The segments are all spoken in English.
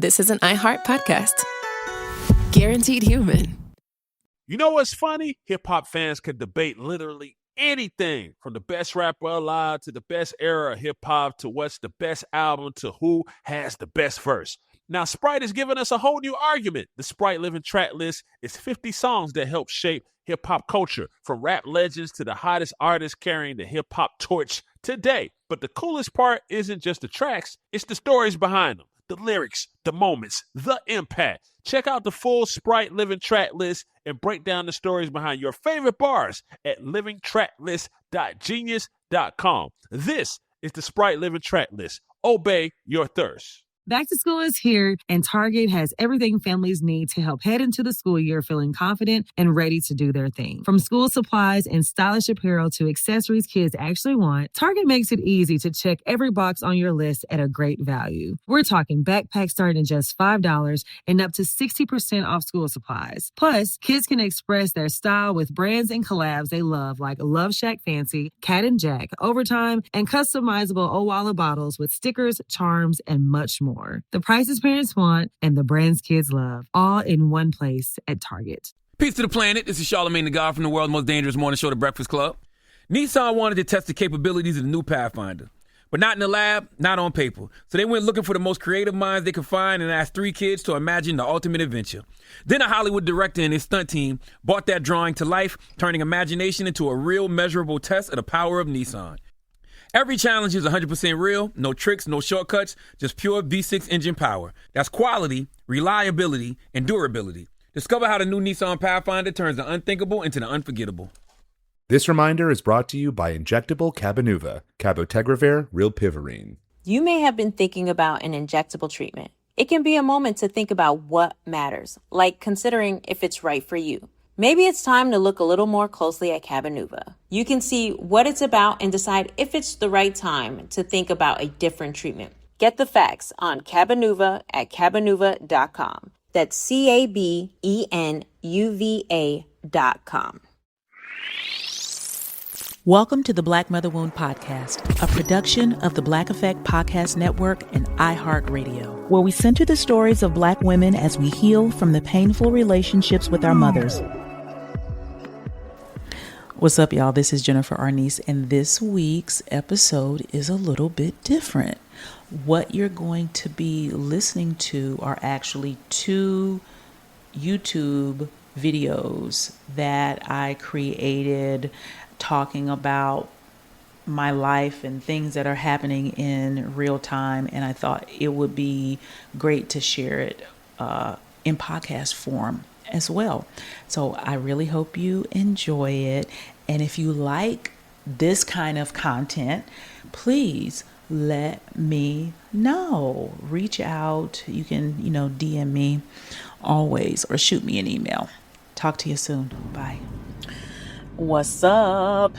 this is an iHeart podcast. Guaranteed human. You know what's funny? Hip-hop fans can debate literally anything, from the best rapper alive to the best era of hip-hop to what's the best album to who has the best verse. Now, Sprite is giving us a whole new argument. The Sprite Living Track List is 50 songs that help shape hip-hop culture, from rap legends to the hottest artists carrying the hip-hop torch today. But the coolest part isn't just the tracks, it's the stories behind them, the lyrics, the moments, the impact. Check out the full Sprite Living Track List and break down the stories behind your favorite bars at livingtracklist.genius.com. This is the Sprite Living Track List. Obey your thirst. Back to school is here, and Target has everything families need to help head into the school year feeling confident and ready to do their thing. From school supplies and stylish apparel to accessories kids actually want, Target makes it easy to check every box on your list at a great value. We're talking backpacks starting at just $5 and up to 60% off school supplies. Plus, kids can express their style with brands and collabs they love, like Love Shack Fancy, Cat and Jack, Overtime, and customizable Owala bottles with stickers, charms, and much more. The prices parents want and the brands kids love, all in one place at Target. Peace to the planet. This is Charlamagne the God from the world's most dangerous morning show, The Breakfast Club. Nissan wanted to test the capabilities of the new Pathfinder, but not in the lab, not on paper. So they went looking for the most creative minds they could find and asked 3 kids to imagine the ultimate adventure. Then a Hollywood director and his stunt team brought that drawing to life, turning imagination into a real measurable test of the power of Nissan. Every challenge is 100% real, no tricks, no shortcuts, just pure V6 engine power. That's quality, reliability, and durability. Discover how the new Nissan Pathfinder turns the unthinkable into the unforgettable. This reminder is brought to you by injectable Cabenuva, Cabotegravir, Rilpivirine. You may have been thinking about an injectable treatment. It can be a moment to think about what matters, like considering if it's right for you. Maybe it's time to look a little more closely at Cabenuva. You can see what it's about and decide if it's the right time to think about a different treatment. Get the facts on Cabenuva at Cabenuva.com. That's CABENUVA.com. Welcome to the Black Mother Wound Podcast, a production of the Black Effect Podcast Network and iHeartRadio, where we center the stories of Black women as we heal from the painful relationships with our mothers. What's up, y'all? This is Jennifer Arnice, and this week's episode is a little bit different. What you're going to be listening to are actually 2 YouTube videos that I created talking about my life and things that are happening in real time. And I thought it would be great to share it in podcast form as well. So I really hope you enjoy it. And if you like this kind of content, please let me know. Reach out. You can, DM me always or shoot me an email. Talk to you soon. Bye. What's up?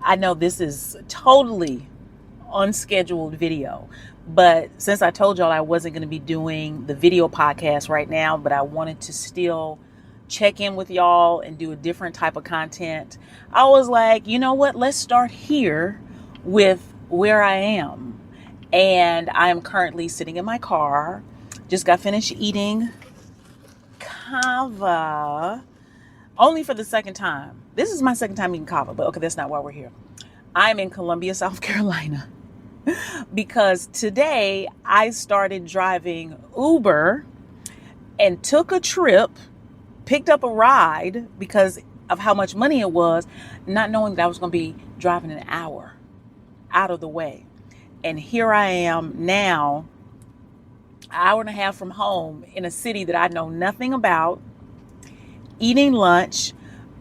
I know this is totally unscheduled video, but since I told y'all I wasn't going to be doing the video podcast right now, but I wanted to still check in with y'all and do a different type of content, I was like, you know what? Let's start here with where I am. And I am currently sitting in my car. Just got finished eating kava. Only for the second time. This is my second time eating kava, but okay, that's not why we're here. I'm in Columbia, South Carolina, because today I started driving Uber and took a trip, picked up a ride because of how much money it was, not knowing that I was going to be driving an hour out of the way. And here I am now, an hour and a half from home in a city that I know nothing about, eating lunch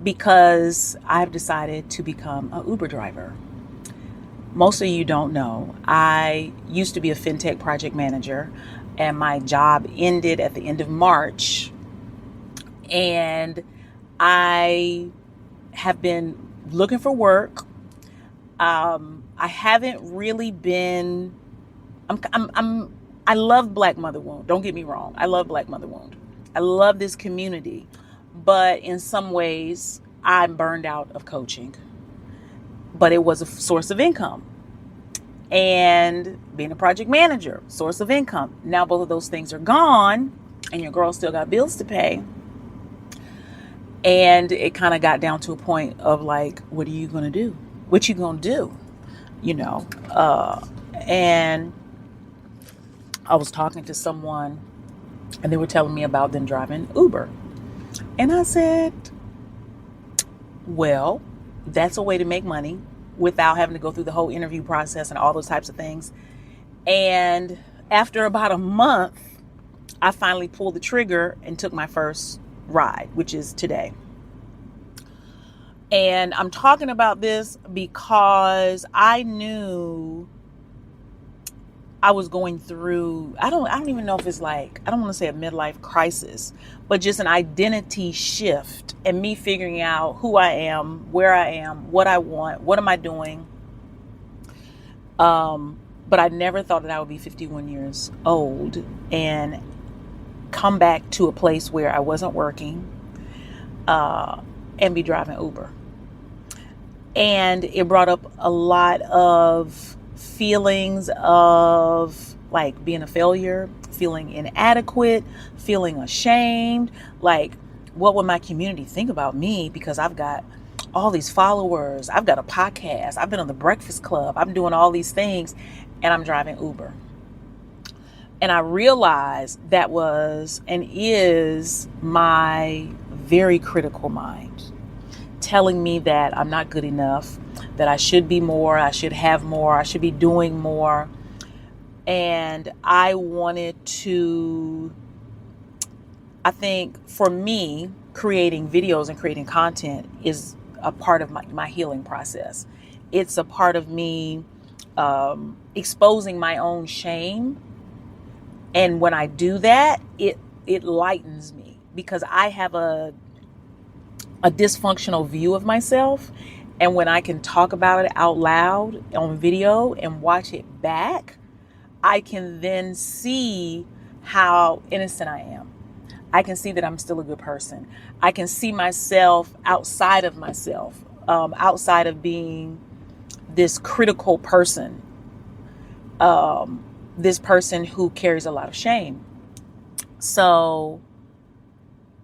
because I've decided to become an Uber driver. Most of you don't know, I used to be a fintech project manager, and my job ended at the end of March. And I have been looking for work. I haven't really been, I love Black Mother Wound. Don't get me wrong. I love Black Mother Wound. I love this community. But in some ways, I'm burned out of coaching. But it was a source of income. and being a project manager, source of income. Now both of those things are gone and your girl still got bills to pay. And it kind of got down to a point of like, what are you going to do? What you going to do? You know, and I was talking to someone and they were telling me about them driving Uber. And I said, well, that's a way to make money without having to go through the whole interview process and all those types of things. And after about a month, I finally pulled the trigger and took my first ride, which is today. And I'm talking about this because I knew I was going through, I don't even know if it's like, I don't want to say a midlife crisis, but just an identity shift and me figuring out who I am, where I am, what I want, what am I doing. But I never thought that I would be 51 years old and come back to a place where I wasn't working, and be driving Uber. And it brought up a lot of feelings of like being a failure, feeling inadequate, feeling ashamed. Like, what would my community think about me? Because I've got all these followers. I've got a podcast. I've been on the Breakfast Club. I'm doing all these things and I'm driving Uber. And I realized that was and is my very critical mind telling me that I'm not good enough, that I should be more, I should have more, I should be doing more. And I wanted to, I think for me, creating videos and creating content is a part of my healing process. It's a part of me exposing my own shame. And when I do that, it lightens me because I have a dysfunctional view of myself. And when I can talk about it out loud on video and watch it back, I can then see how innocent I am. I can see that I'm still a good person. I can see myself outside of myself, outside of being this critical person, this person who carries a lot of shame. So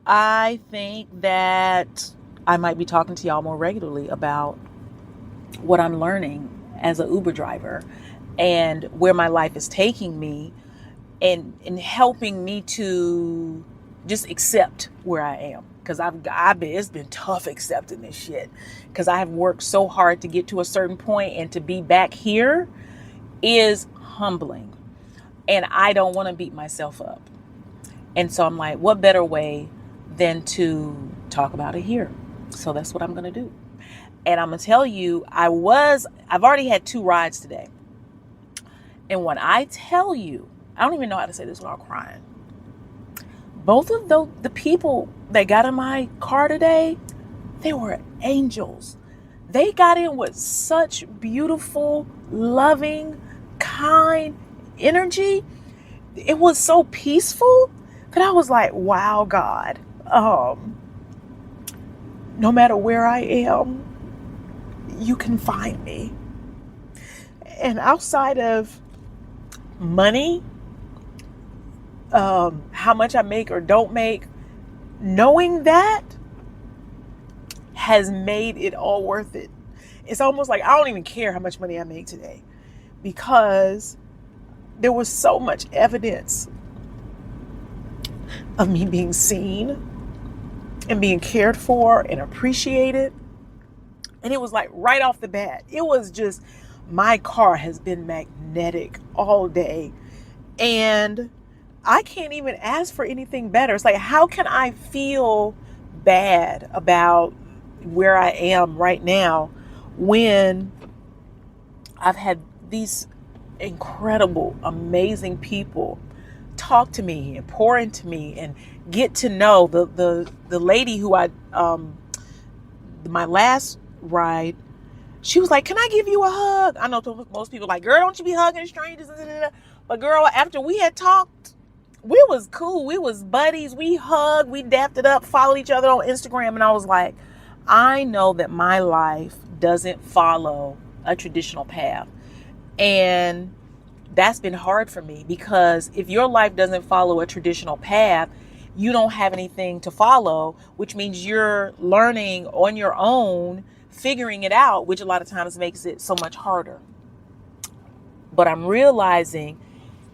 I think that I might be talking to y'all more regularly about what I'm learning as an Uber driver and where my life is taking me and helping me to just accept where I am. Because it's been tough accepting this shit. Because I have worked so hard to get to a certain point, and to be back here is humbling. And I don't want to beat myself up. And so I'm like, what better way than to talk about it here? So that's what I'm going to do. And I'm going to tell you, I've already had 2 rides today. And when I tell you, I don't even know how to say this without crying. Both of the people that got in my car today, they were angels. They got in with such beautiful, loving, kind energy. It was so peaceful that I was like, wow, God, no matter where I am, you can find me. And outside of money, how much I make or don't make, knowing that has made it all worth it. It's almost like I don't even care how much money I make today, because there was so much evidence of me being seen and being cared for and appreciated. And it was like right off the bat, it was just, my car has been magnetic all day. And I can't even ask for anything better. It's like, how can I feel bad about where I am right now when I've had these incredible, amazing people talk to me and pour into me and get to know the lady who my last ride, she was like, can I give you a hug? I know most people are like, girl, don't you be hugging strangers. But girl, after we had talked, we was cool. We was buddies. We hugged, we dapped it up, followed each other on Instagram. And I was like, I know that my life doesn't follow a traditional path. And that's been hard for me, because if your life doesn't follow a traditional path, you don't have anything to follow, which means you're learning on your own, figuring it out, which a lot of times makes it so much harder. But I'm realizing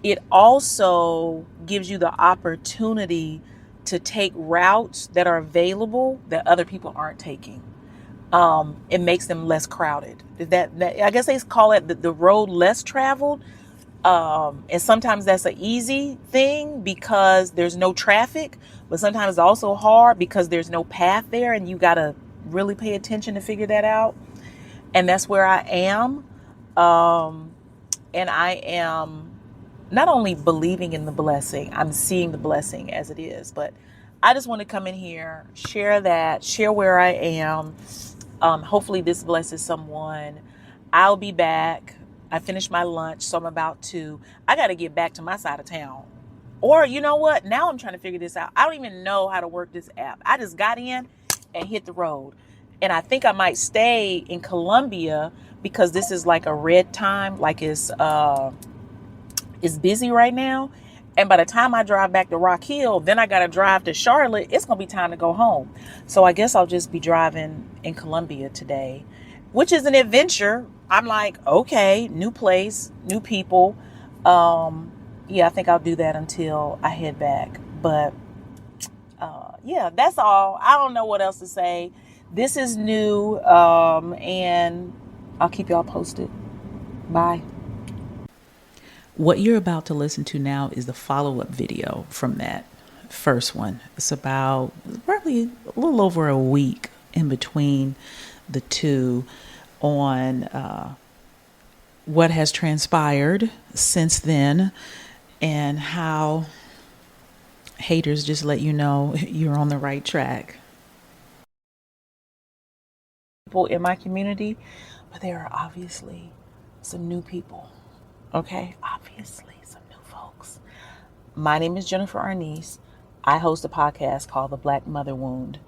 it also gives you the opportunity to take routes that are available that other people aren't taking. It makes them less crowded. That I guess they call it the road less traveled. And sometimes that's an easy thing because there's no traffic, but sometimes it's also hard because there's no path there, and you got to really pay attention to figure that out. And that's where I am. And I am not only believing in the blessing, I'm seeing the blessing as it is. But I just want to come in here, share where I am. Hopefully this blesses someone. I'll be back. I finished my lunch, so I got to get back to my side of town. Or you know what? Now I'm trying to figure this out. I don't even know how to work this app. I just got in and hit the road. And I think I might stay in Columbia because this is like a red time, like it's busy right now. And by the time I drive back to Rock Hill, then I got to drive to Charlotte. It's going to be time to go home. So I guess I'll just be driving in Columbia today, which is an adventure. I'm like, okay, new place, new people. Yeah, I think I'll do that until I head back. But yeah, that's all. I don't know what else to say. This is new, and I'll keep y'all posted. Bye. What you're about to listen to now is the follow-up video from that first one. It's about probably a little over a week in between the two on what has transpired since then and how haters just let you know you're on the right track. People in my community, but there are obviously some new people. Okay, obviously some new folks. My name is Jennifer Arnice. I host a podcast called The Black Mother Wound,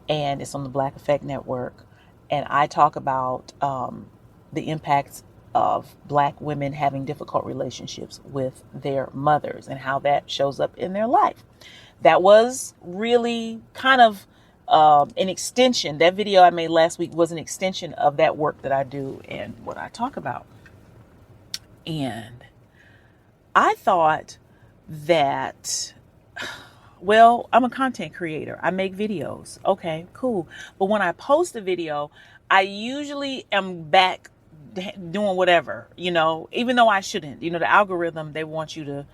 and it's on the Black Effect Network. And I talk about the impacts of Black women having difficult relationships with their mothers and how that shows up in their life. That was really kind of an extension. That video I made last week was an extension of that work that I do and what I talk about. And I thought that, well, I'm a content creator. I make videos. Okay, cool. But when I post a video, I usually am back doing whatever, even though I shouldn't. The algorithm, they want you to,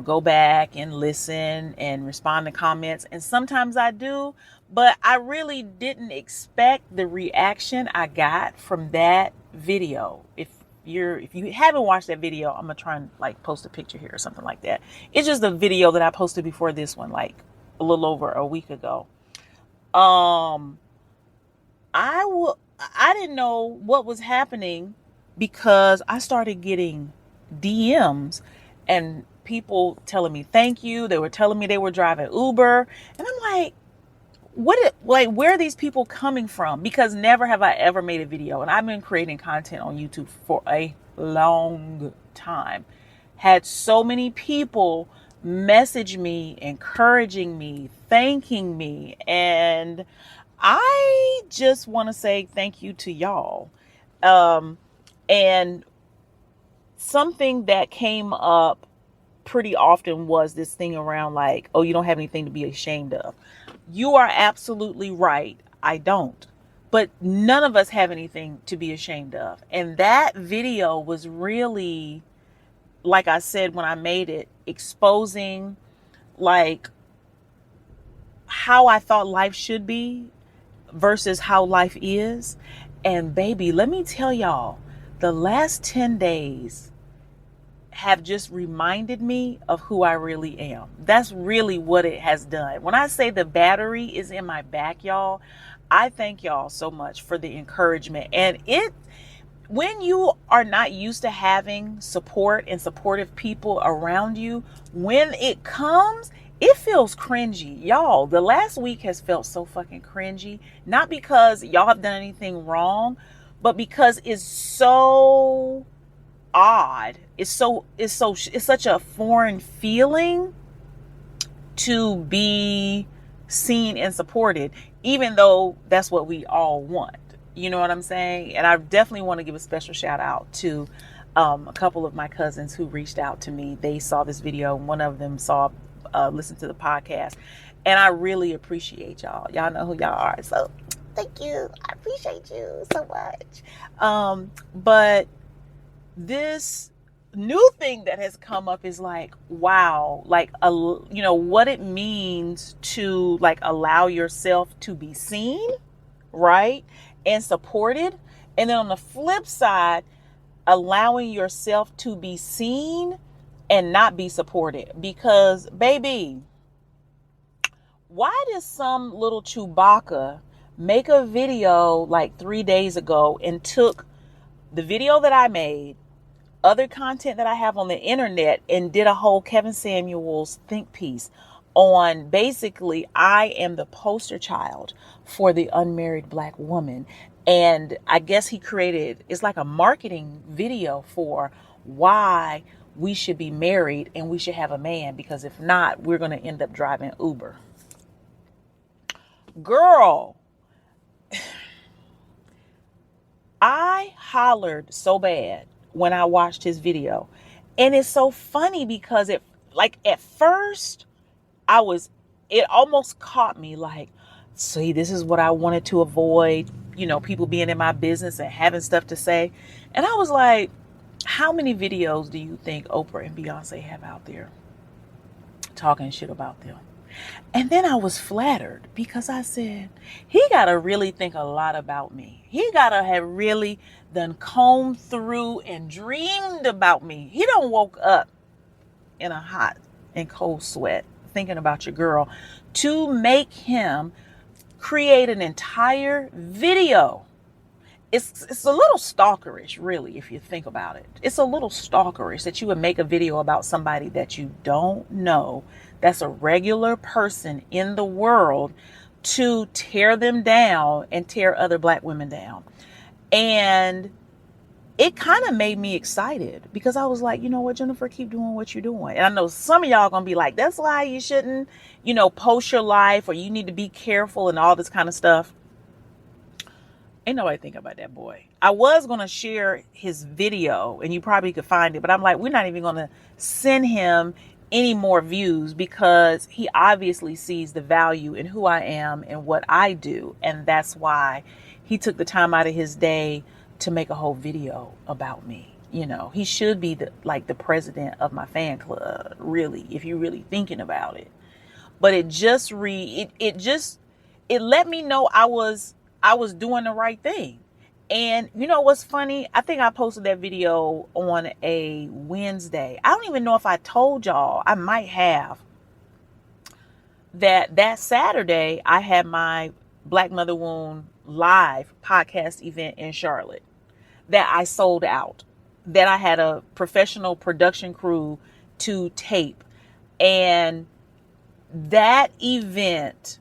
go back and listen and respond to comments. And sometimes I do, but I really didn't expect the reaction I got from that video. If you haven't watched that video, I'm gonna try and post a picture here or something like that. It's just a video that I posted before this one, like a little over a week ago. I didn't know what was happening because I started getting DMs and people telling me thank you. They were telling me they were driving Uber, and I'm like, where are these people coming from? Because never have I ever made a video, and I've been creating content on YouTube for a long time. Had so many people message me, encouraging me, thanking me, and I just want to say thank you to y'all. And something that came up pretty often was this thing around oh, you don't have anything to be ashamed of. You are absolutely right. I don't. But none of us have anything to be ashamed of. And that video was really, like I said when I made it, exposing how I thought life should be versus how life is. And baby, let me tell y'all, the last 10 days have just reminded me of who I really am. That's really what it has done. When I say the battery is in my back, y'all, I thank y'all so much for the encouragement. And when you are not used to having support and supportive people around you, when it comes, it feels cringy. Y'all, the last week has felt so fucking cringy. Not because y'all have done anything wrong, but because it's so odd. It's such a foreign feeling to be seen and supported, even though that's what we all want. You know what I'm saying? And I definitely want to give a special shout out to a couple of my cousins who reached out to me. They saw this video, and one of them listened to the podcast, and I really appreciate y'all. Y'all know who y'all are, so thank you. I appreciate you so much. But this new thing that has come up is like, wow, like, what it means to like allow yourself to be seen, right, and supported. And then on the flip side, allowing yourself to be seen and not be supported. Because baby, why did some little Chewbacca make a video like 3 days ago and took the video that I made, other content that I have on the internet, and did a whole Kevin Samuels think piece on basically I am the poster child for the unmarried Black woman. And I guess he created, it's like a marketing video for why we should be married and we should have a man, because if not, we're going to end up driving Uber. Girl, I hollered so bad when I watched his video. And it's so funny because at first it almost caught me like, see, this is what I wanted to avoid, people being in my business and having stuff to say. And I was like, how many videos do you think Oprah and Beyonce have out there talking shit about them? And then I was flattered because I said, he got to really think a lot about me. He got to have really done combed through and dreamed about me. He don't woke up in a hot and cold sweat thinking about your girl to make him create an entire video. It's a little stalkerish, really, if you think about it. It's a little stalkerish that you would make a video about somebody that you don't know, that's a regular person in the world, to tear them down and tear other Black women down. And it kind of made me excited because I was like, you know what, Jennifer, keep doing what you're doing. And I know some of y'all gonna be like, that's why you shouldn't, post your life, or you need to be careful and all this kind of stuff. Ain't nobody think about that boy. I was going to share his video and you probably could find it, but I'm like, we're not even going to send him any more views because he obviously sees the value in who I am and what I do. And that's why he took the time out of his day to make a whole video about me. He should be the president of my fan club, really, if you're really thinking about it. But it let me know I was doing the right thing. And you know what's funny? I think I posted that video on a Wednesday. I don't even know if I told y'all. I might have. That Saturday, I had my Black Mother Wound live podcast event in Charlotte that I sold out. That I had a professional production crew to tape. And that event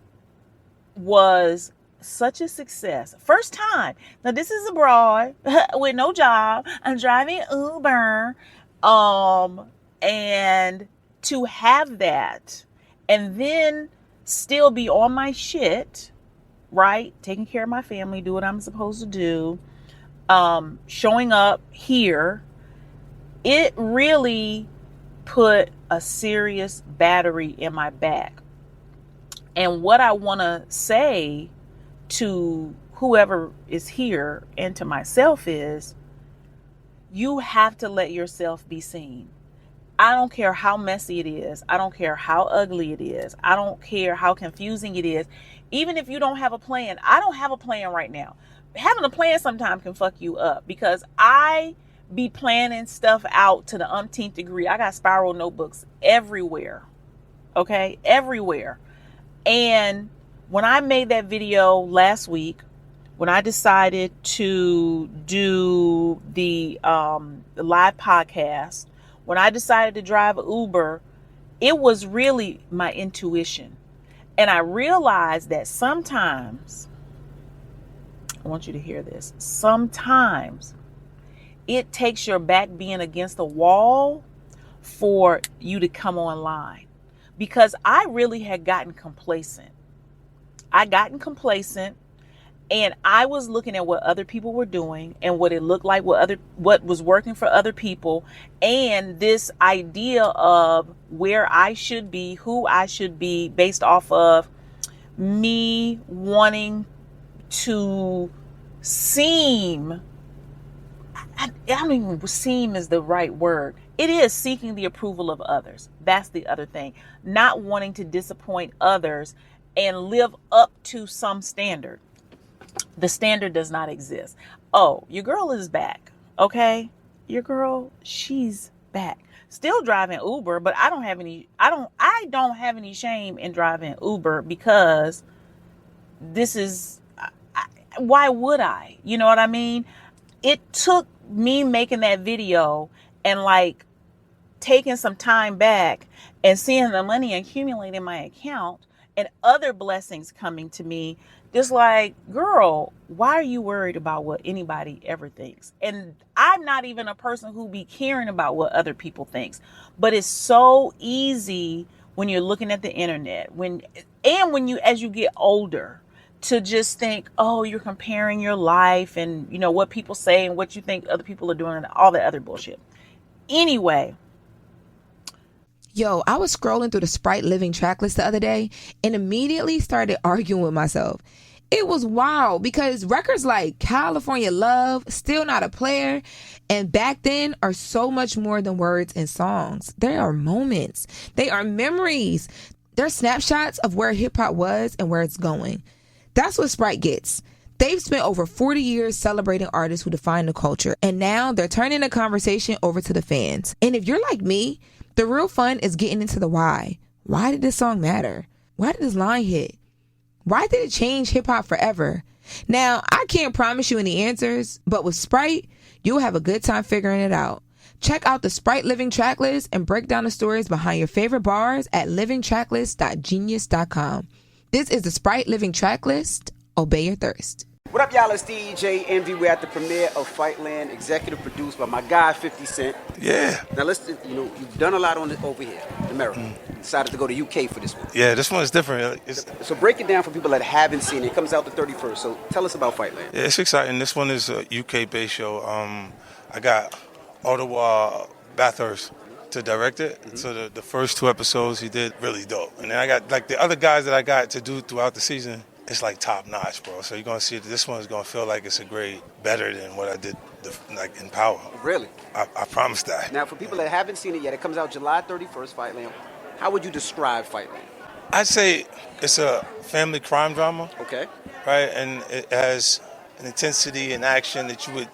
was such a success. First time. Now this is abroad with no job. I'm driving Uber. And to have that and then still be on my shit, right? Taking care of my family, do what I'm supposed to do. Showing up here, it really put a serious battery in my back. And what I want to say to whoever is here and to myself is, you have to let yourself be seen. I don't care how messy it is. I don't care how ugly it is. I don't care how confusing it is. Even if you don't have a plan, I don't have a plan right now. Having a plan sometimes can fuck you up because I be planning stuff out to the umpteenth degree. I got spiral notebooks everywhere. Okay? Everywhere. And when I made that video last week, when I decided to do the live podcast, when I decided to drive Uber, it was really my intuition. And I realized that sometimes, I want you to hear this, sometimes it takes your back being against the wall for you to come online. Because I really had gotten complacent. And I was looking at what other people were doing and what it looked like, what was working for other people, and this idea of where I should be, who I should be, based off of me wanting to seem, I don't even seem is the right word. It is seeking the approval of others. That's the other thing. Not wanting to disappoint others and live up to some standard. The standard does not exist. Oh, your girl is back. Okay? Your girl, she's back. Still driving Uber, but I don't have any shame in driving Uber, because why would I? You know what I mean? It took me making that video and like taking some time back and seeing the money accumulate in my account and other blessings coming to me. Just like, girl, why are you worried about what anybody ever thinks? And I'm not even a person who be caring about what other people thinks. But it's so easy when you're looking at the internet, as you get older, to just think, oh, you're comparing your life and, you know, what people say and what you think other people are doing and all that other bullshit. Anyway. Yo, I was scrolling through the Sprite Living tracklist the other day and immediately started arguing with myself. It was wild because records like California Love, Still Not a Player, and Back Then are so much more than words and songs. They are moments. They are memories. They're snapshots of where hip hop was and where it's going. That's what Sprite gets. They've spent over 40 years celebrating artists who define the culture, and now they're turning the conversation over to the fans. And if you're like me, the real fun is getting into the why. Why did this song matter? Why did this line hit? Why did it change hip hop forever? Now, I can't promise you any answers, but with Sprite, you'll have a good time figuring it out. Check out the Sprite Living Tracklist and break down the stories behind your favorite bars at livingtracklist.genius.com. This is the Sprite Living Tracklist. Obey your thirst. What up, y'all? It's DJ Envy. We're at the premiere of Fightland, executive produced by my guy 50 Cent. Yeah. Now listen, you've done a lot on it over here in America. Decided to go to UK for this one. Yeah, this one is different. So break it down for people that haven't seen it. It comes out the 31st. So tell us about Fightland. Yeah, it's exciting. This one is a UK-based show. I got Ottawa Bathurst to direct it. Mm-hmm. So the first 2 episodes he did really dope. And then I got like the other guys that I got to do throughout the season. It's like top notch, bro. So you're gonna see this one's gonna feel like it's a grade better than what I did in Power. Really? I promise that. Now, for people that haven't seen it yet, it comes out July 31st. Fightland. How would you describe Fightland? I'd say it's a family crime drama. Okay. Right, and it has an intensity and action that you would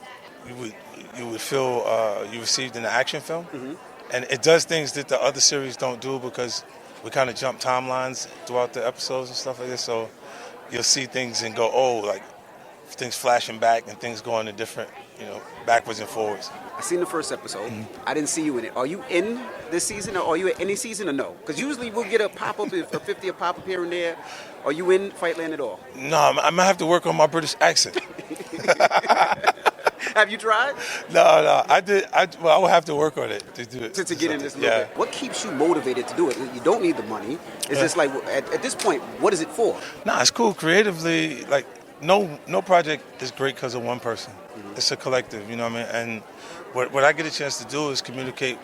feel you received in an action film, and it does things that the other series don't do because we kind of jump timelines throughout the episodes and stuff like this. So you'll see things and go, oh, like things flashing back and things going in different, backwards and forwards. I seen the first episode. I didn't see you in it. Are you in this season, or are you in any season, or no? Because usually we'll get a pop-up, a 50 pop-up here and there. Are you in Fightland at all? No, I'm going to have to work on my British accent. Have you tried? No, I did. I will have to work on it to do it. To get in this a little bit. What keeps you motivated to do it? You don't need the money. It's just like, at this point, what is it for? Nah, it's cool. Creatively, like, no project is great because of one person. It's a collective, you know what I mean? And what I get a chance to do is communicate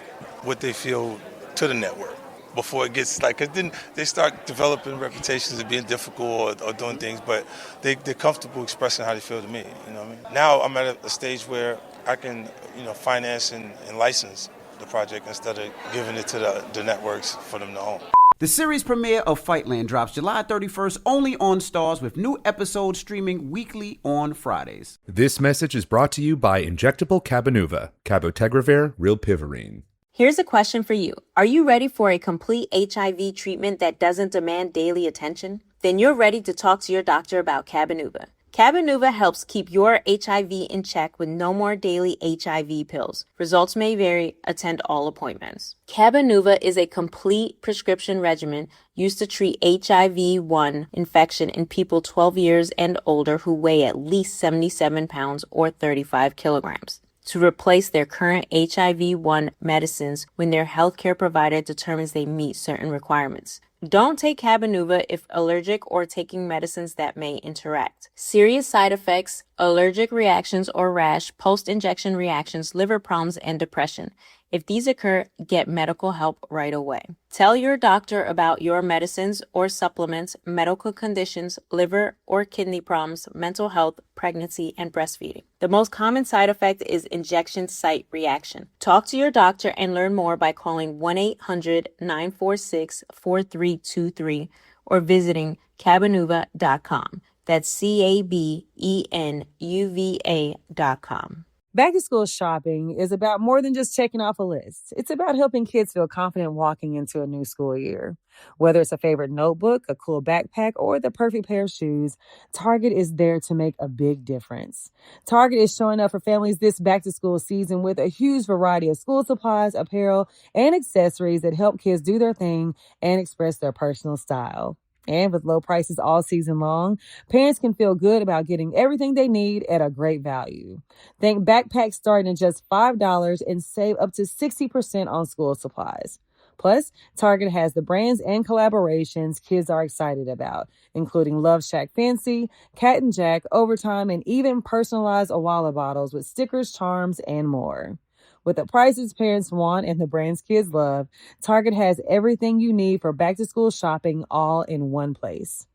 what they feel to the network before it gets because then they start developing reputations of being difficult or doing things, but they're comfortable expressing how they feel to me, you know what I mean? Now I'm at a stage where I can, finance and license the project instead of giving it to the networks for them to own. The series premiere of Fightland drops July 31st only on Starz, with new episodes streaming weekly on Fridays. This message is brought to you by Injectable Cabenuva, Cabotegravir, Rilpivirine. Here's a question for you. Are you ready for a complete HIV treatment that doesn't demand daily attention? Then you're ready to talk to your doctor about Cabenuva. Cabenuva helps keep your HIV in check with no more daily HIV pills. Results may vary. Attend all appointments. Cabenuva is a complete prescription regimen used to treat HIV-1 infection in people 12 years and older who weigh at least 77 pounds or 35 kilograms. to replace their current HIV-1 medicines when their healthcare provider determines they meet certain requirements. Don't take Cabenuva if allergic or taking medicines that may interact. Serious side effects, allergic reactions or rash, post-injection reactions, liver problems, and depression. If these occur, get medical help right away. Tell your doctor about your medicines or supplements, medical conditions, liver or kidney problems, mental health, pregnancy, and breastfeeding. The most common side effect is injection site reaction. Talk to your doctor and learn more by calling 1-800-946-4323 or visiting Cabenuva.com. That's CABENUVA.com. Back to school shopping is about more than just checking off a list. It's about helping kids feel confident walking into a new school year. Whether it's a favorite notebook, a cool backpack, or the perfect pair of shoes, Target is there to make a big difference. Target is showing up for families this back to school season with a huge variety of school supplies, apparel, and accessories that help kids do their thing and express their personal style. And with low prices all season long, parents can feel good about getting everything they need at a great value. Think backpacks starting at just $5 and save up to 60% on school supplies. Plus, Target has the brands and collaborations kids are excited about, including Love Shack Fancy, Cat and Jack, Overtime, and even personalized Awala bottles with stickers, charms, and more. With the prices parents want and the brands kids love, Target has everything you need for back-to-school shopping all in one place.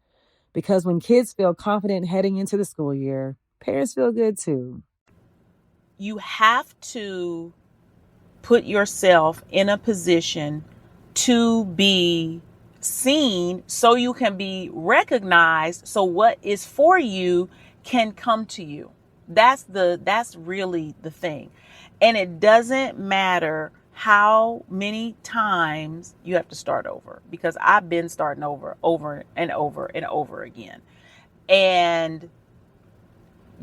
Because when kids feel confident heading into the school year, parents feel good too. You have to put yourself in a position to be seen so you can be recognized, so what is for you can come to you. That's really the thing. And it doesn't matter how many times you have to start over, because I've been starting over and over and over again. And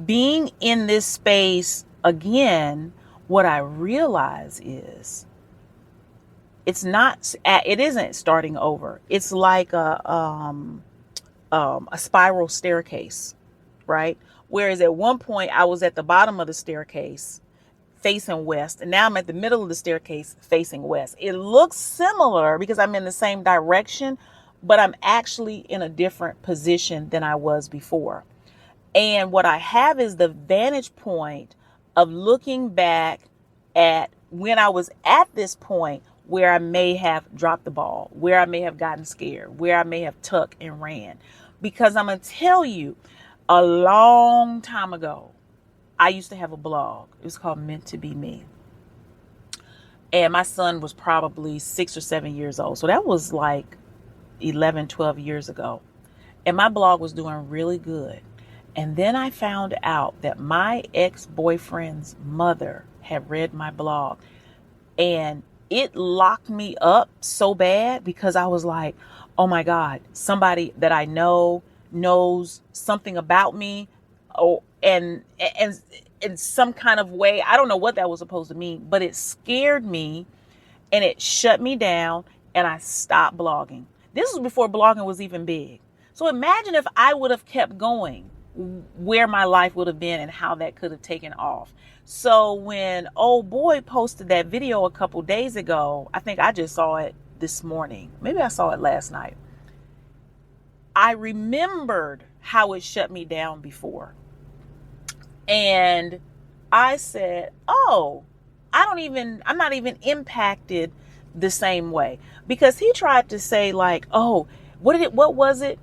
being in this space again, what I realize is it isn't starting over. It's like a spiral staircase, right? Whereas at one point I was at the bottom of the staircase facing west, and now I'm at the middle of the staircase facing west. It looks similar because I'm in the same direction, but I'm actually in a different position than I was before. And what I have is the vantage point of looking back at when I was at this point where I may have dropped the ball, where I may have gotten scared, where I may have tucked and ran. Because I'm going to tell you, a long time ago, I used to have a blog. It was called Meant to Be Me. And my son was probably 6 or 7 years old. So that was like 11, 12 years ago. And my blog was doing really good. And then I found out that my ex-boyfriend's mother had read my blog. And it locked me up so bad because I was like, oh my God, somebody that I know knows something about me. Oh, and in some kind of way, I don't know what that was supposed to mean, but it scared me and it shut me down and I stopped blogging. This was before blogging was even big. So imagine if I would have kept going, where my life would have been and how that could have taken off. So when old boy posted that video a couple days ago, I think I just saw it this morning. Maybe I saw it last night. I remembered how it shut me down before. And I said, oh, I'm not even impacted the same way. Because he tried to say like, oh, what was it?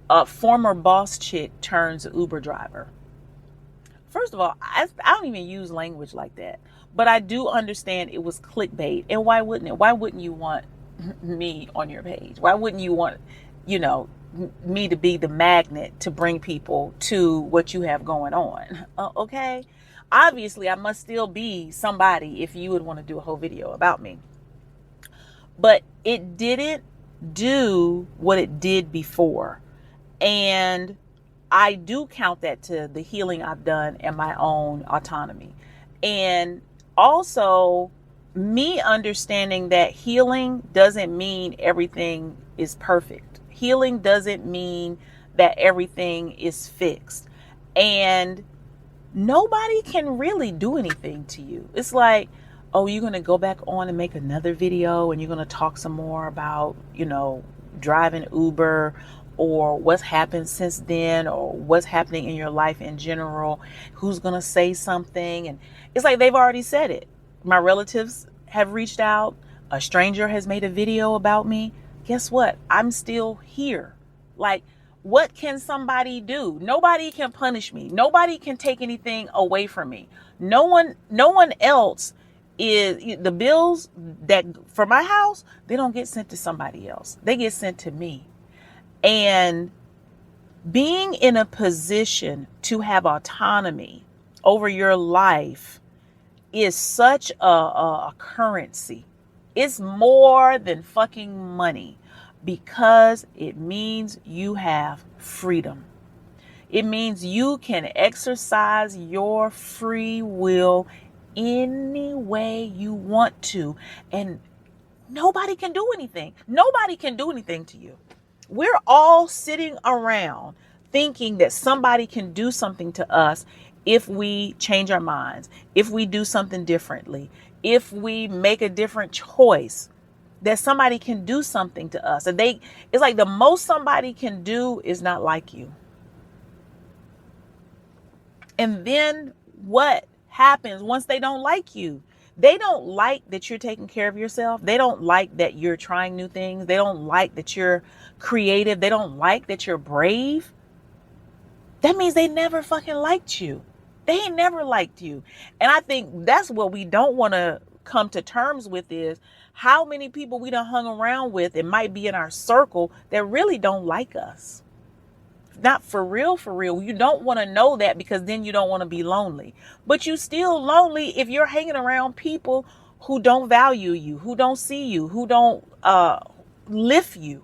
A former boss chick turns Uber driver. First of all, I don't even use language like that. But I do understand it was clickbait. And why wouldn't it? Why wouldn't you want me on your page? Why wouldn't you want, me to be the magnet to bring people to what you have going on? Okay. Obviously, I must still be somebody if you would want to do a whole video about me. But it didn't do what it did before. And I do count that to the healing I've done and my own autonomy. And also me understanding that healing doesn't mean everything is perfect. Healing doesn't mean that everything is fixed. And nobody can really do anything to you. It's like, oh, you're going to go back on and make another video and you're going to talk some more about, driving Uber or what's happened since then or what's happening in your life in general. Who's going to say something? And it's like they've already said it. My relatives have reached out. A stranger has made a video about me. Guess what? I'm still here. Like, what can somebody do? Nobody can punish me. Nobody can take anything away from me. No one else is, the bills that for my house, they don't get sent to somebody else. They get sent to me. And being in a position to have autonomy over your life is such a currency. It's more than fucking money, because it means you have freedom. It means you can exercise your free will any way you want to, and nobody can do anything. Nobody can do anything to you. We're all sitting around thinking that somebody can do something to us if we change our minds, if we do something differently, if we make a different choice, that somebody can do something to us. And it's like the most somebody can do is not like you. And then what happens once they don't like you? They don't like that you're taking care of yourself. They don't like that you're trying new things. They don't like that you're creative. They don't like that you're brave. That means they never fucking liked you. They ain't never liked you. And I think that's what we don't want to come to terms with, is how many people we done hung around with, it might be in our circle, that really don't like us. Not for real, for real. You don't want to know that, because then you don't want to be lonely. But you still lonely if you're hanging around people who don't value you, who don't see you, who don't lift you.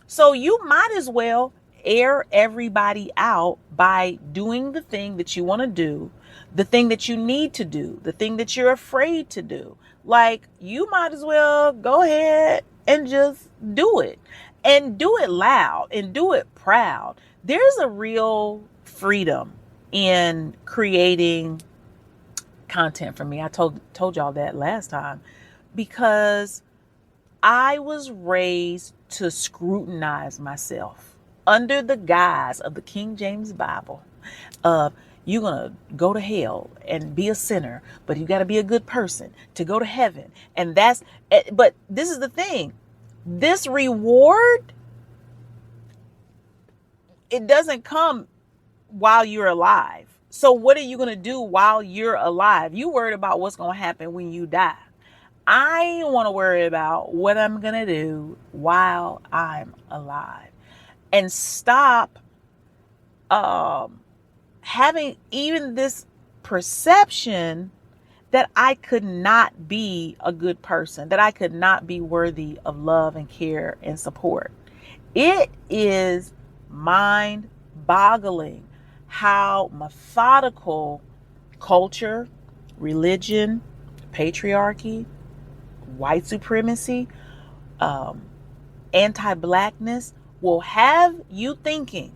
So you might as well air everybody out by doing the thing that you want to do, the thing that you need to do, the thing that you're afraid to do. Like, you might as well go ahead and just do it, and do it loud and do it proud. There's a real freedom in creating content for me. I told y'all that last time, because I was raised to scrutinize myself under the guise of the King James Bible of, you're going to go to hell and be a sinner, but you got to be a good person to go to heaven. And but this is the thing. This reward, it doesn't come while you're alive. So what are you going to do while you're alive? You worried about what's going to happen when you die. I want to worry about what I'm going to do while I'm alive, and stop having even this perception that I could not be a good person, that I could not be worthy of love and care and support. It is mind-boggling how methodical culture, religion, patriarchy, white supremacy, anti-blackness will have you thinking,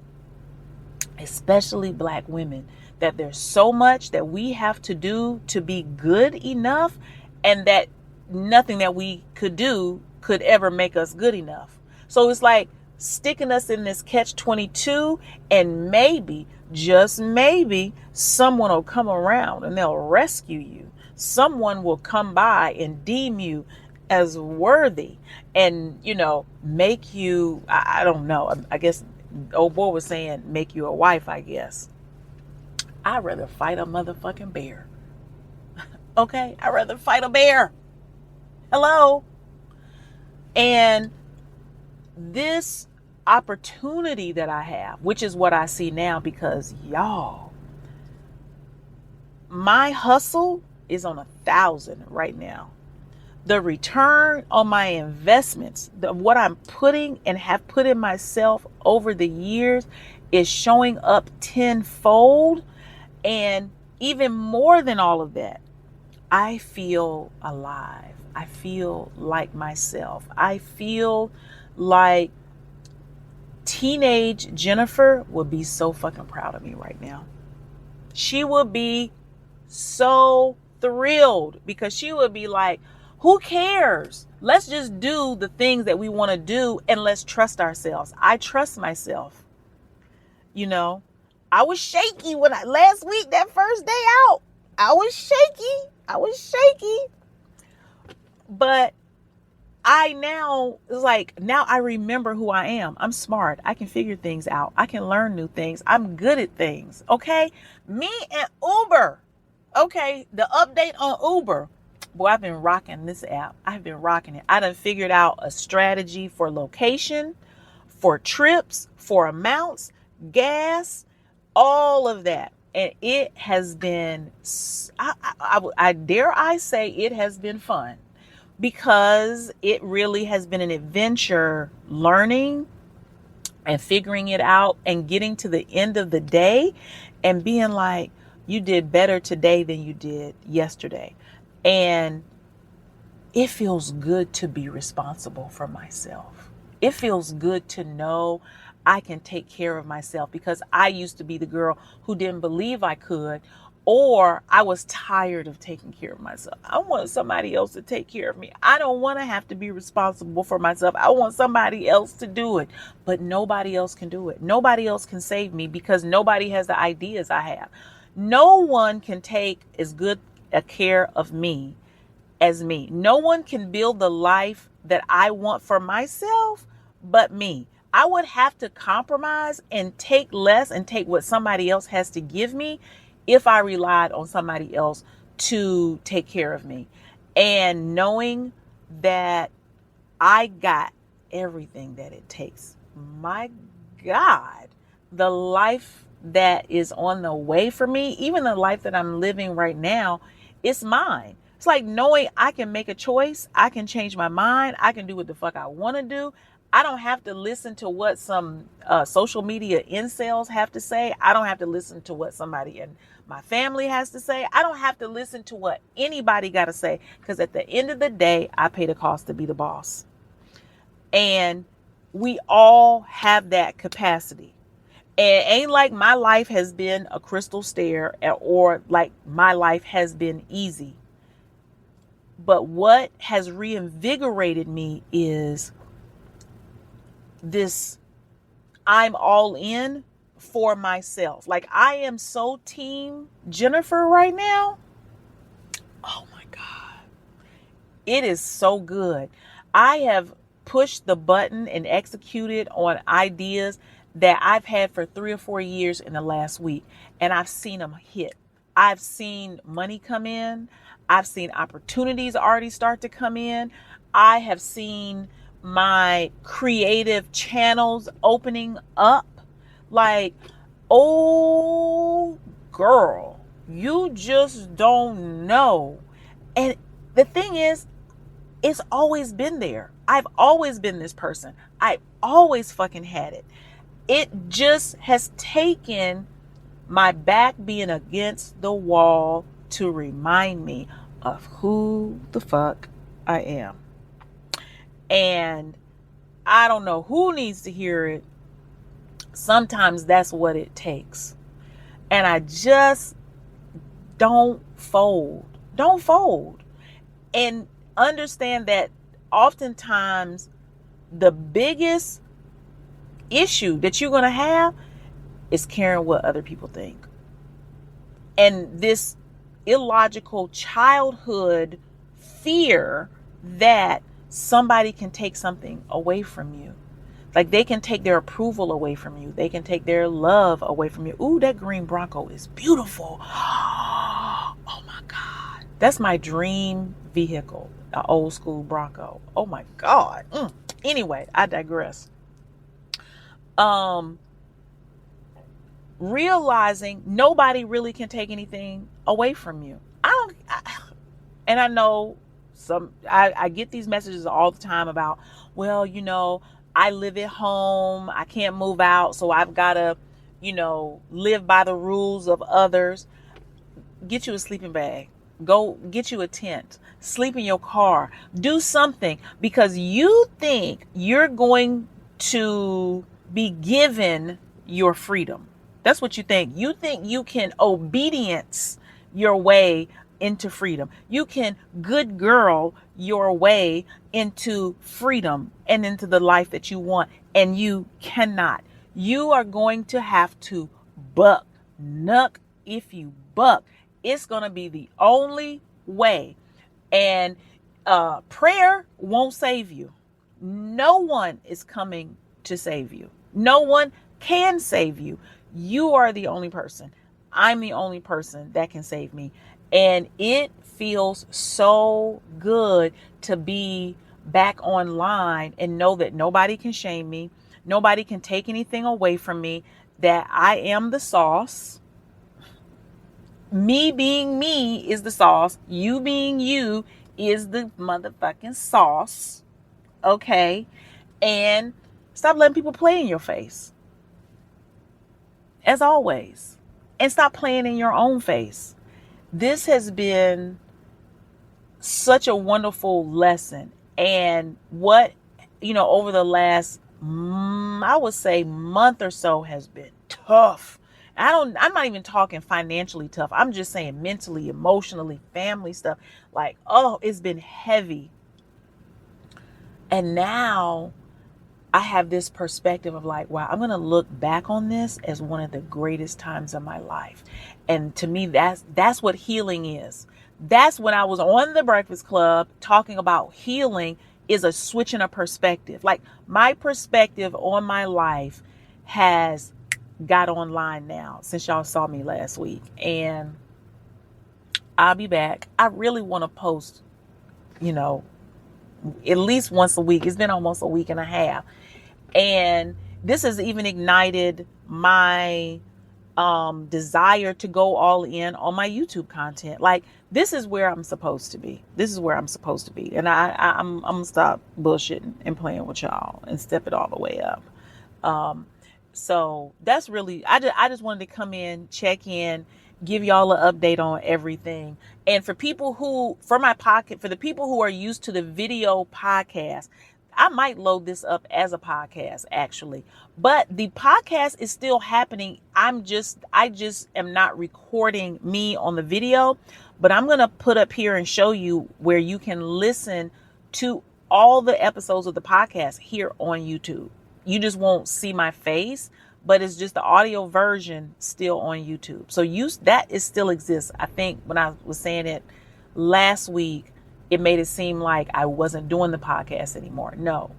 especially black women, that there's so much that we have to do to be good enough, and that nothing that we could do could ever make us good enough. So it's like sticking us in this catch-22, and maybe, just maybe, someone will come around and they'll rescue you. Someone will come by and deem you as worthy and, make you, I don't know, I guess old boy was saying make you a wife, I guess. I'd rather fight a motherfucking bear. Okay? I'd rather fight a bear. Hello? And this opportunity that I have, which is what I see now, because y'all, my hustle is on 1,000 right now. The return on my investments, what I'm putting and have put in myself over the years, is showing up tenfold. And even more than all of that, I feel alive. I feel like myself. I feel like teenage Jennifer would be so fucking proud of me right now. She would be so thrilled because she would be like, who cares? Let's just do the things that we want to do and let's trust ourselves. I trust myself. You know, I was shaky last week, that first day out. I was shaky. But now I remember who I am. I'm smart. I can figure things out. I can learn new things. I'm good at things. Okay. Me and Uber. Okay. The update on Uber. Boy, I've been rocking this app. I've been rocking it. I done figured out a strategy for location, for trips, for amounts, gas, all of that. And it has been, I dare I say it has been fun, because it really has been an adventure learning and figuring it out and getting to the end of the day and being like, you did better today than you did yesterday. And it feels good to be responsible for myself. It feels good to know I can take care of myself, because I used to be the girl who didn't believe I could, or I was tired of taking care of myself. I want somebody else to take care of me. I don't want to have to be responsible for myself. I want somebody else to do it, but nobody else can do it. Nobody else can save me, because nobody has the ideas I have. No one can take as good a care of me as me. No one can build the life that I want for myself but me. I would have to compromise and take less and take what somebody else has to give me if I relied on somebody else to take care of me. And knowing that I got everything that it takes. My God, the life that is on the way for me, even the life that I'm living right now, it's mine. It's like knowing I can make a choice. I can change my mind. I can do what the fuck I want to do. I don't have to listen to what some social media incels have to say. I don't have to listen to what somebody in my family has to say. I don't have to listen to what anybody got to say, because at the end of the day, I pay the cost to be the boss. And we all have that capacity. And it ain't like my life has been a crystal stair, or like my life has been easy. But what has reinvigorated me is this: I'm all in for myself. Like, I am so team Jennifer right now. Oh my God. It is so good. I have pushed the button and executed on ideas that I've had for 3 or 4 years in the last week. And I've seen them hit. I've seen money come in. I've seen opportunities already start to come in. I have seen my creative channels opening up. Like, oh girl, you just don't know. And the thing is, it's always been there. I've always been this person. I've always fucking had it. It just has taken my back being against the wall to remind me of who the fuck I am. And I don't know who needs to hear it. Sometimes that's what it takes. And I just don't fold. Don't fold. And understand that oftentimes the biggest issue that you're going to have is caring what other people think. And this illogical childhood fear that somebody can take something away from you. Like, they can take their approval away from you. They can take their love away from you. Ooh, that green Bronco is beautiful. Oh my God. That's my dream vehicle, an old school Bronco. Oh my God. Anyway, I digress. Realizing nobody really can take anything away from you. And I know I get these messages all the time about, well, you know, I live at home. I can't move out. So I've got to, you know, live by the rules of others. Get you a sleeping bag. Go get you a tent. Sleep in your car. Do something, because you think you're going to be given your freedom. That's what you think. You think you can obedience your way into freedom. You can good girl your way into freedom and into the life that you want. And you cannot. You are going to have to buck. Nuck if you buck. It's going to be the only way. And prayer won't save you. No one is coming to save you. No one can save you. You are the only person. I'm the only person that can save me. And it feels so good to be back online and know that nobody can shame me. Nobody can take anything away from me, that I am the sauce. Me being me is the sauce. You being you is the motherfucking sauce. Okay? And stop letting people play in your face. As always. And stop playing in your own face. This has been such a wonderful lesson. And what, over the last, I would say, month or so has been tough. I'm not even talking financially tough. I'm just saying mentally, emotionally, family stuff. Like, it's been heavy. And now I have this perspective of like, wow, I'm going to look back on this as one of the greatest times of my life. And to me, that's what healing is. That's when I was on the Breakfast Club talking about healing is a switch in a perspective. Like, my perspective on my life has got online now since y'all saw me last week. And I'll be back. I really want to post, at least once a week. It's been almost a week and a half. And this has even ignited my desire to go all in on my YouTube content. Like, this is where I'm supposed to be. And I'm going to stop bullshitting and playing with y'all and step it all the way up. So that's really, I just wanted to come in, check in, give y'all an update on everything. And for the people who are used to the video podcast, I might load this up as a podcast actually, but the podcast is still happening. I just am not recording me on the video, but I'm going to put up here and show you where you can listen to all the episodes of the podcast here on YouTube. You just won't see my face, but it's just the audio version still on YouTube. So that still exists. I think when I was saying it last week, it made it seem like I wasn't doing the podcast anymore. No,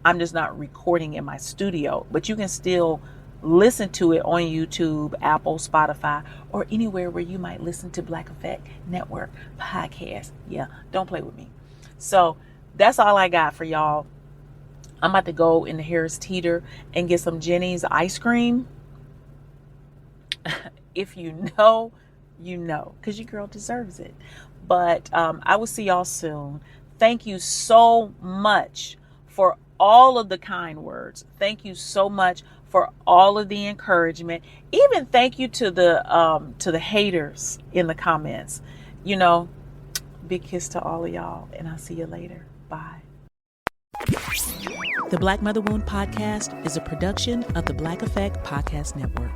I'm just not recording in my studio, but you can still listen to it on YouTube, Apple, Spotify, or anywhere where you might listen to Black Effect Network podcast. Yeah, don't play with me. So that's all I got for y'all. I'm about to go in the Harris Teeter and get some Jenny's ice cream. If you know, because your girl deserves it. But I will see y'all soon. Thank you so much for all of the kind words. Thank you so much for all of the encouragement. Even thank you to the haters in the comments. Big kiss to all of y'all, and I'll see you later. Bye. The Black Mother Wound Podcast is a production of the Black Effect Podcast Network.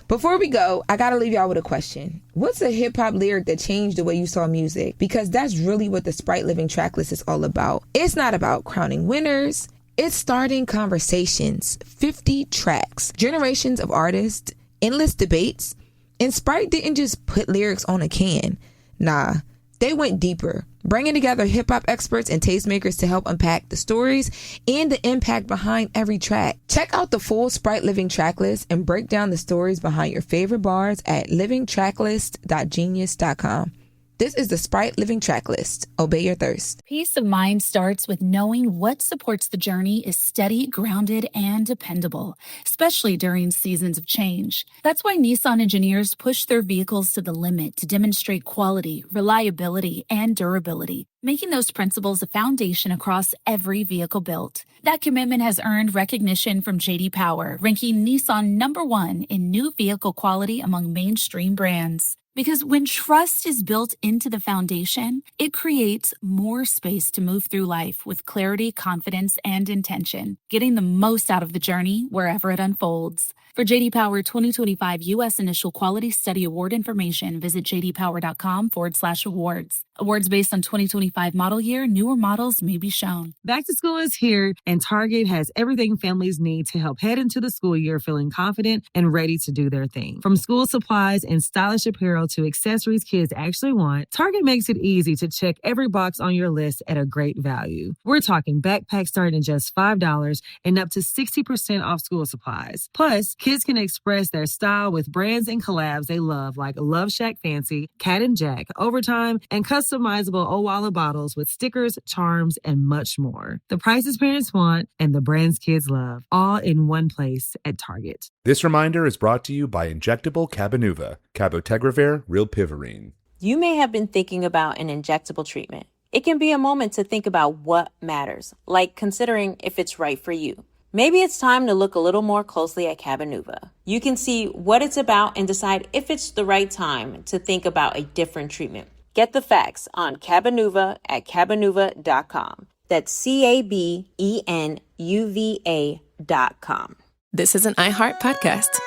Before we go, I gotta leave y'all with a question. What's a hip-hop lyric that changed the way you saw music? Because that's really what the Sprite Living Tracklist is all about. It's not about crowning winners. It's starting conversations. 50 tracks, generations of artists, endless debates. And Sprite didn't just put lyrics on a can. Nah, they went deeper, bringing together hip-hop experts and tastemakers to help unpack the stories and the impact behind every track. Check out the full Sprite Living Tracklist and break down the stories behind your favorite bars at livingtracklist.genius.com. This is the Sprite Living Tracklist. Obey your thirst. Peace of mind starts with knowing what supports the journey is steady, grounded, and dependable, especially during seasons of change. That's why Nissan engineers push their vehicles to the limit to demonstrate quality, reliability, and durability, making those principles a foundation across every vehicle built. That commitment has earned recognition from J.D. Power, ranking Nissan #1 in new vehicle quality among mainstream brands. Because when trust is built into the foundation, it creates more space to move through life with clarity, confidence, and intention, getting the most out of the journey wherever it unfolds. For JD Power 2025 U.S. Initial Quality Study Award information, visit jdpower.com/awards. Awards based on 2025 model year. Newer models may be shown. Back to school is here, and Target has everything families need to help head into the school year feeling confident and ready to do their thing. From school supplies and stylish apparel to accessories kids actually want, Target makes it easy to check every box on your list at a great value. We're talking backpacks starting at just $5 and up to 60% off school supplies. Plus, kids can express their style with brands and collabs they love like Love Shack Fancy, Cat and Jack, Overtime, and customizable Owala bottles with stickers, charms, and much more. The prices parents want and the brands kids love, all in one place at Target. This reminder is brought to you by Injectable Cabenuva, Cabotegravir, Rilpivirine. You may have been thinking about an injectable treatment. It can be a moment to think about what matters, like considering if it's right for you. Maybe it's time to look a little more closely at Cabenuva. You can see what it's about and decide if it's the right time to think about a different treatment. Get the facts on Cabenuva at Cabenuva.com. That's CABENUVA.com. This is an iHeart podcast.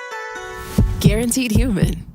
Guaranteed human.